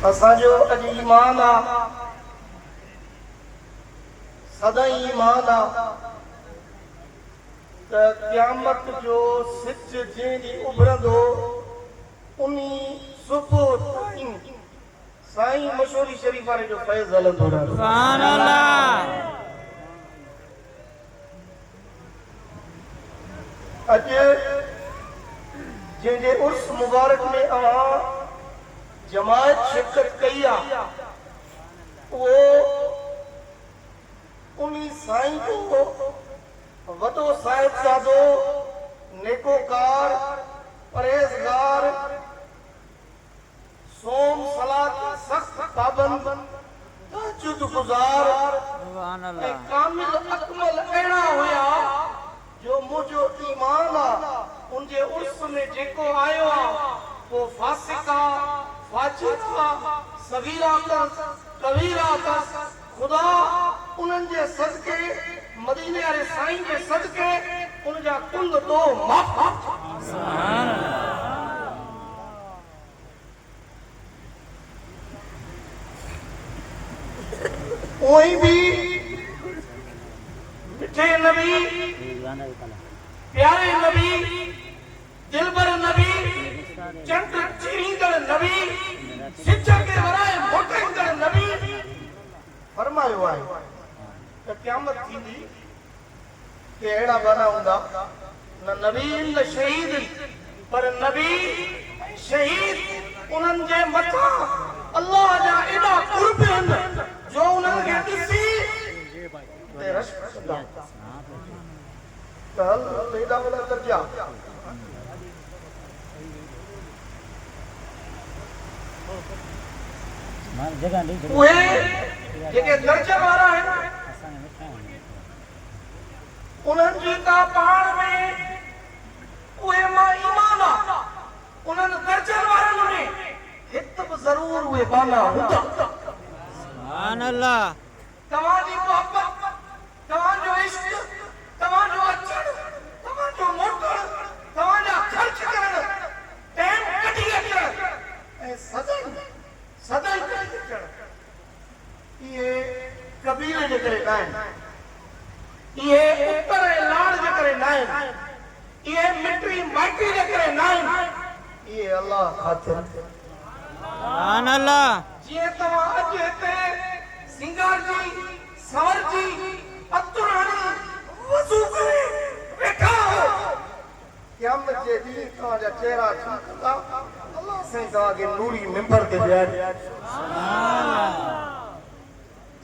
असांजो अॼु ईमान आहे, सदाई ईमान आहे त क़यामत जो सिज जंहिं ॾींहुं उभरंदो उन सुबुह ताईं साईं मशहूरी शरीफ वारे जो फैज़ हलंदो रहंदो। सुभान अल्लाह। अॼु जंहिंजे उर्स मुबारक में अवां जमायत शिरकत कई आहे उहो उन साईं जो वॾो साहिबजादो नेकोकार परहेज़गार सोम सलात सख्त पाबंद तहज्जुद गुज़ार सुभान अल्लाह। ऐं कामिल अकमल अहिड़ा हुया जो मुंहिंजो ईमान आहे उनजे उर्स में जेको आयो आहे वो फासिका फाजिरा सगीरा अथसि कबीरा अथसि। खुदा उन्हनि जे सदके मदीने वारे साईं जे सदके उनजा कुल दो माफ़। सुभान अल्लाह। उही भी मिठे नबी प्यारे नबी दिलबर नबी चंद चीरींदड़ नबी सिज के वराए मोटंदड़ नबी फरमायो आहे त क़यामत थींदी के अहिड़ा बना हूंदा न नबी न शहीद पर नबी शहीद उन्हनि जे मथां अल्लाह जा एॾा कुर्ब आहिनि जो उन्हनि खे ॾिसी ते रश कंदा त हल एॾा वॾा दर्जा उहे जेके दर्जा वारा आहिनि उन्हनि जी का पाण में उहे मां ईमान आहे उन्हनि दर्जनि वारनि में हिकु बि ज़रूर उहे बाना हूंदा। सुभान अल्लाह। तव्हांजी मोहबत तव्हांजो इश्क तव्हांजो अचण तव्हांजो मोटण तव्हांजा ख़र्च करण टाइम कढी अचण ऐं सदाई कढी अचण इहे कबीले जे करे न आहिनि इहे उतर ऐं लाड़ जे करे न आहिनि इहे मिटी माइटी जे करे न आहिनि इहे अल्लाह ख़ातिर। सुभान अल्लाह। जीअं तव्हां अॼु हिते सिंगार जी सवर जी अतुर हणी वज़ू करे वेठा हो क़यामत जे ॾींहुं तव्हांजा चेहरा चमकंदा अल्लाह साईं तव्हांखे नूरी मिंबर ते ॾियारे।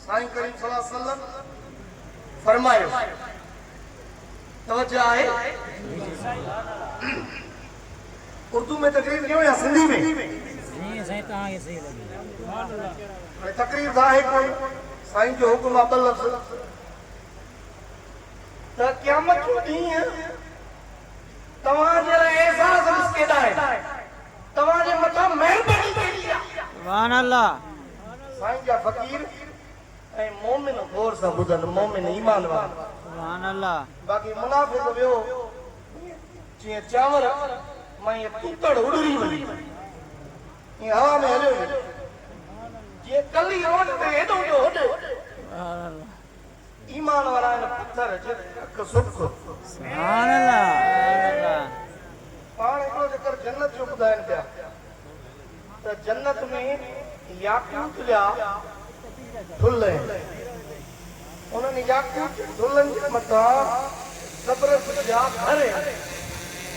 साईं करीम सल्लल्लाहु अलैहि वसल्लम फरमायो तवज्जो आहे उर्दू में तकरीर कयो या सिंधी में तकरीर आहे कोई साईं जो हुकुम आहे ॿ लफ़्ज़ त क़यामत जो ॾींहुं तव्हांजे लाइ एज़ाज़ ॾिस केॾा आहिनि तव्हांजे मथां महिरबानी कई आहे। सुभान अल्लाह। साईं जा फ़कीर ऐं मोमिन गौर सां ॿुधनि मोमिन ईमान वारा। सुभान अल्लाह। बाक़ी मुनाफ़िक़ वियो जीअं चांवर मां इहे तूतड़ उॾरी वई ईअं हवा में हलियो वियो जीअं कली रोड ते हेॾो जो होॾे ईमान वारा आहिनि पत्थर अखि सुख। सुभान अल्लाह। पाण हिकिड़ो जेकर जन्नत जो ॿुधाइनि पिया त जन्नत में याकूत जा फुल आहिनि उन्हनि याकूत फुलनि जे मथां सब्रस जा घर आहिनि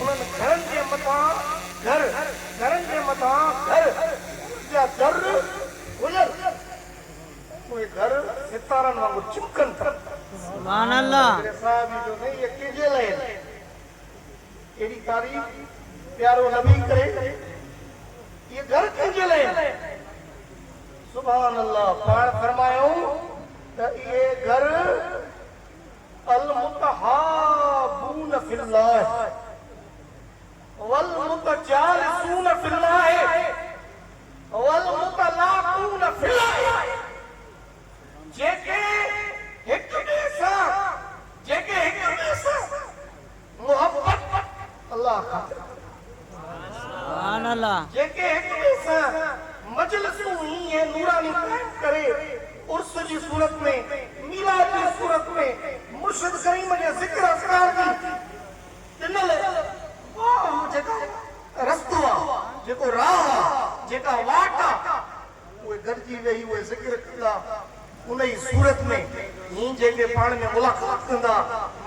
उन्हनि घरनि जे मथां घरनि जे मथां घर जा दर गुज़र उहे घर सितारनि वांगुरु चिमकनि था। सुभान अल्लाह। साहिब जो नहीं ये केजे लाइ एड़ी तारीफ प्यारो नबी करे ये घर केजे लाइ सुभान अल्लाह। पाण फरमायो त ये घर अल मुतहाबून फिल्लाह वल मुतजालिसून फिल्लाह वल मुतलाक़ून फिल्लाह जेके हिक ॿिए सां मोहब्बत अल्लाह खातिर सुभान अल्लाह। जेके हिक ॿिए सां मजलिसूं जी सूरत में, मीलाद जी सूरत में, मुर्शिद करीम जे ज़िक्र असरार जी तिनल वाह जेका रस्तो आहे, जेको राह आहे, जेका वाट आहे, उहे गॾिजी वेही उहे ज़िक्र कंदा उन ई सूरत में। ही जेके पाण में मुलाक़ात कंदा,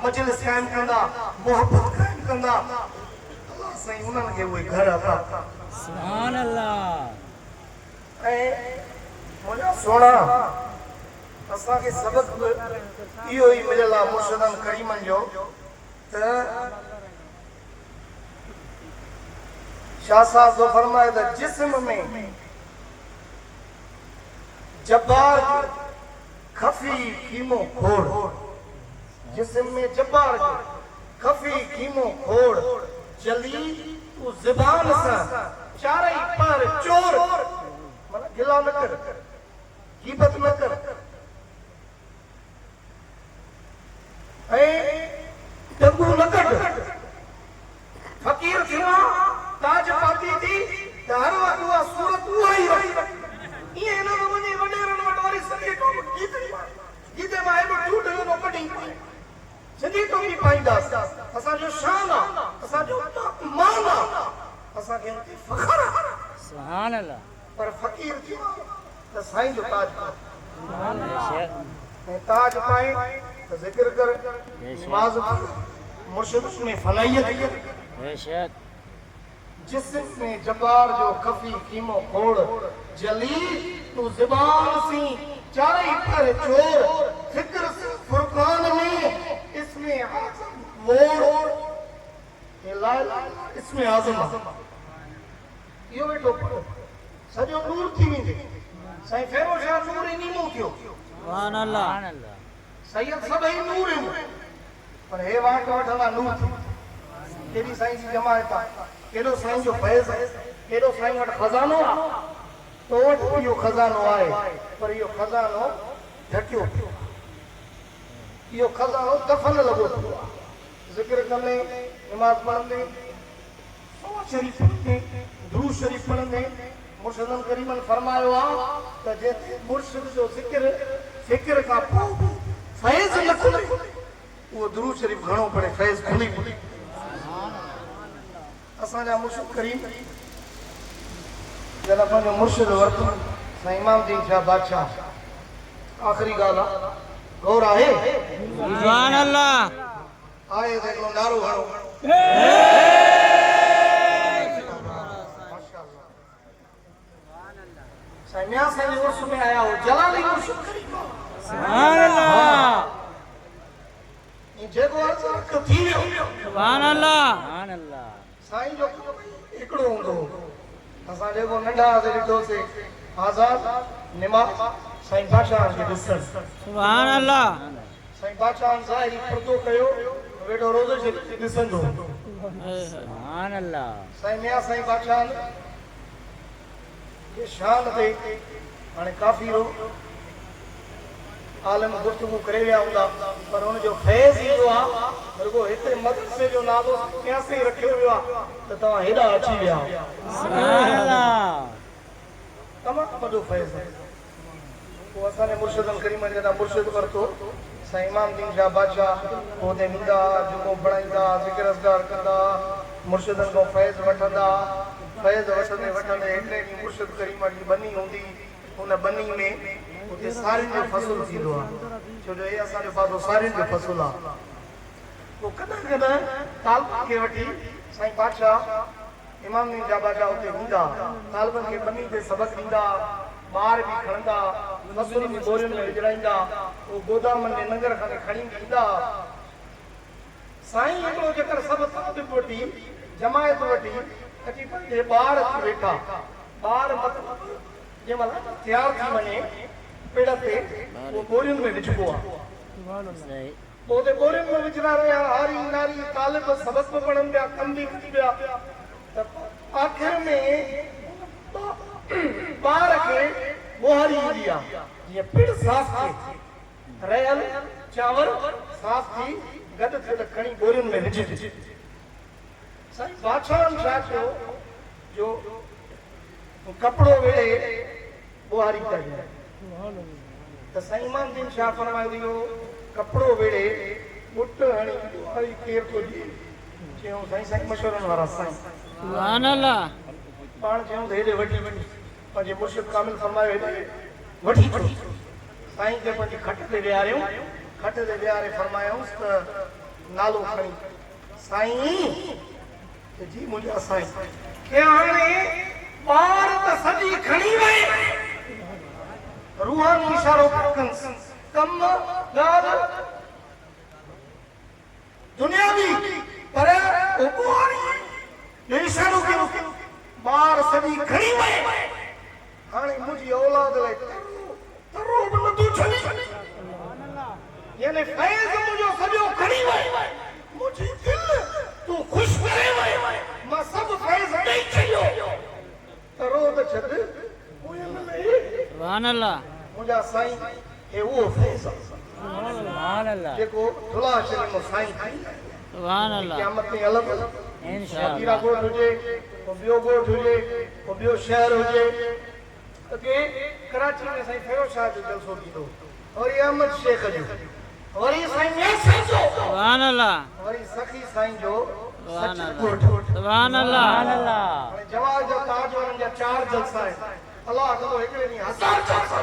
मजलिस क़ाइम कंदा, मोहब्बत क़ाइम कंदा, अल्लाह साईं उन्हनि खे उहे घर अता। सुभान अल्लाह। ऐं मुंहिंजा सोना असांखे सबक़ बि इहो ई मिलियल आहे मुर्शिदनि करीमनि जो त शाह साहब जो फरमाए त जिस्म में जब्बार खफी कीमो खोड़, जिस्म में जब्बार खफी कीमो खोड़, जली तू ज़बान सां चारई पर चोर, माना गिला न कर, गीबत न कर। ऐं डंगू न कढ, फ़कीर थिया ताज पाती थी त हर वक़्तु उहा सूरत उहा ई रही। ईअं हिन में वञी वॾेरनि वटि वरी सिंधी टोपी गीते मां हेॾो झूठ जो कढी सिंधी टोपी पाईंदासीं। असांजो शान आहे, असांजो मान आहे, असांखे उन ते फ़ख़्रु आहे। सुभान अल्लाह। पर फ़कीर थियो त साईं जो ताज पाए, बेशक ऐं ताज पाए त ज़िक्र कर, नमाज़ पढ़, मुर्शिद में फलाहियत। बेशक जिस्म में जब्बार जो खफी कीमो खोड़, जली तू ज़बान सी चारई पर चोर, फिक्र से फुरकान में इसमें आज़म मोड़, ये लाल इसमें आज़म यो बेटो सजो नूर थी वेंदे। साईं फेरोज शाह नूर इन्हीं मूं थियो, सुभान अल्लाह। सैयद सभई नूर आहिनि, पर हे वाट वठंदा नूर थी। केॾी साईं जी जमायत आहे, केॾो साईं जो फैज़ आहे, केॾो साईं वटि खज़ानो आहे। तो वटि इहो खज़ानो आहे, पर इहो खज़ानो ढकियो पियो, इहो खज़ानो दफ़न लॻो पियो आहे। ज़िक्र कंदे, नमाज़ पढ़ंदे, सलात शरीफ़ पढ़ंदे, दुरूद शरीफ़ पढ़ंदे, मुर्शिदनि करीमनि फरमायो आहे त जंहिं मुर्शिद जो ज़िक्र फ़िक्र खां पोइ फैज़ न खुले उहो दुरूद शरीफ़ घणो पढ़े, फैज़ खुली खुली। असांजा मुर्शिद करीम जॾहिं पंहिंजो मुर्शिद वरितो साईं इमामदीन शाह बादशाह, आख़िरी ॻाल्हि आहे, गौर आहे सुभान अल्लाह। आहे त हिकिड़ो नारो हणो। साईं मियां साईं जे उर्स में आया हो, जलाली मुर्शिद करीम सुभान अल्लाह। जेको अर्ज़ रख थी वियो। सुभान अल्लाह। सुभान अल्लाह। साईं जो हिकिड़ो हूंदो हो, असां जेको नंढा हुआसीं ॾिठोसीं आज़ाद निमाज़ साईं बादशाह खे ॾिसण। सुभान अल्लाह। साईं बादशाह ज़ाहिरी पर्दो कयो, वेठो रोज़ो शरीफ़ ॾिसंदो। सुभान अल्लाह। साईं मियां साईं बादशाह ये शान ते हाणे काफ़ी हो आलम गुफ्तगू करे विया हूंदा, पर हुनजो फैज़ ईंदो आहे रुगो हिते मदरसे जो नालो कंहिंसे रखियो वियो आहे त तव्हां हेॾा अची विया आहियो। सुभान अल्लाह। तमामु वॾो फैज़ आहे। पोइ असांजे मुर्शिदनि करीमनि जॾहिं मुर्शिद वरितो साईं इमामदीन शाह बादशाह ओॾे वेंदा, जुमो पढ़ाईंदा, ज़िक्र असगार कंदा, मुर्शिदनि खां फैज़ वठंदा। फैज़ वठंदे वठंदे हिकिड़े ॾींहुं मुर्शिद करीम जी बनी हूंदी, हुन बनी में उते सारियुनि जो फ़सुलु थींदो आहे, छो जो हे असांजो पासो सारियुनि जो फ़सुलु आहे। पोइ कॾहिं कॾहिं तालबनि खे वठी साईं बादशाह इमामदीन शाह बादशाह उते हूंदा, तालबनि खे बनी ते सबक़ ॾींदा, ॿार बि खणंदा, फ़सुल बि बोरियुनि में विझड़ाईंदा, उहो गोदामनि में लंगर खणी खणी ईंदा। साईं हिकिड़ो जेकर सभु तालिब वठी जमायत वठी अची पंहिंजे ॿार वेठा, ॿार मतिलबु जंहिं महिल तयारु थी वञे पेड़ ते उहो बोरियुनि में विझिबो आहे। पोइ उते बोरियुनि में विझंदा रहिया, हारी नारी तालिब सबक़ बि पढ़नि पिया, कम बि कनि पिया, त आख़िर में ॿार खे ॿुहारी ईंदी आहे, जीअं पिड़ साफ़ थिए, रहियल चांवर साफ़ थी गॾु थिए त खणी बोरियुनि में विझिजे। साईं बादशाहनि छा कयो जो कपिड़ो वेड़े ॿुहारी कई, त साईं इमामदीन शाह फरमायो दियो कपड़ो वेड़े बुट हणी दुआई केर तो जी चयो साईं साईं मशवरन वारा साईं सुभान अल्लाह पाण चयो त हेॾे वठी पंहिंजे मुर्शिद कामिल फरमायो हेॾे वठी थो साईं खे पंहिंजी खट ते विहारियो खट ते विहारे फरमायोसि त नालो खणी साईं त जी मुंहिंजा साईं के हाणे ॿार त सॼी खणी वई रूहानी इशारो कंसि कम ॻाल्हि दुनियावी पर रूहानी जो इशारो कयो ॿार सॼी खणी वई हाणे मुंहिंजी औलाद लाइ तरो बि नथो छॾे यानी फैज़ मुंहिंजो सॼो खणी वई मुंहिंजी दिलि तूं ख़ुशि करे वई मां सभु फैज़ ॾेई छॾियो तरो त छॾ सुभान अल्लाह मुंहिंजा साईं हे उहो फैज़ आहे सुभान अल्लाह जेको थुला शरीफ़ साईं सुभान अल्लाह क़यामत में अलॻि इंशाअल्लाह हीरा ॻोठ हुजे को ॿियो ॻोठ हुजे को ॿियो शहर हुजे अॻे कराची में साईं फिरोज शाह जो जलसो थींदो वरी अहमद शेख जो वरी साईं यासीन जो सुभान अल्लाह वरी सखी साईं जो सुभान सच अल्लाह ॻोठ सुभान अल्लाह हाणे जवाहर जा ताज वारनि जा 4 जलसा आहिनि अलाह कंदो हिकिड़े ॾींहुं 1000 जलसा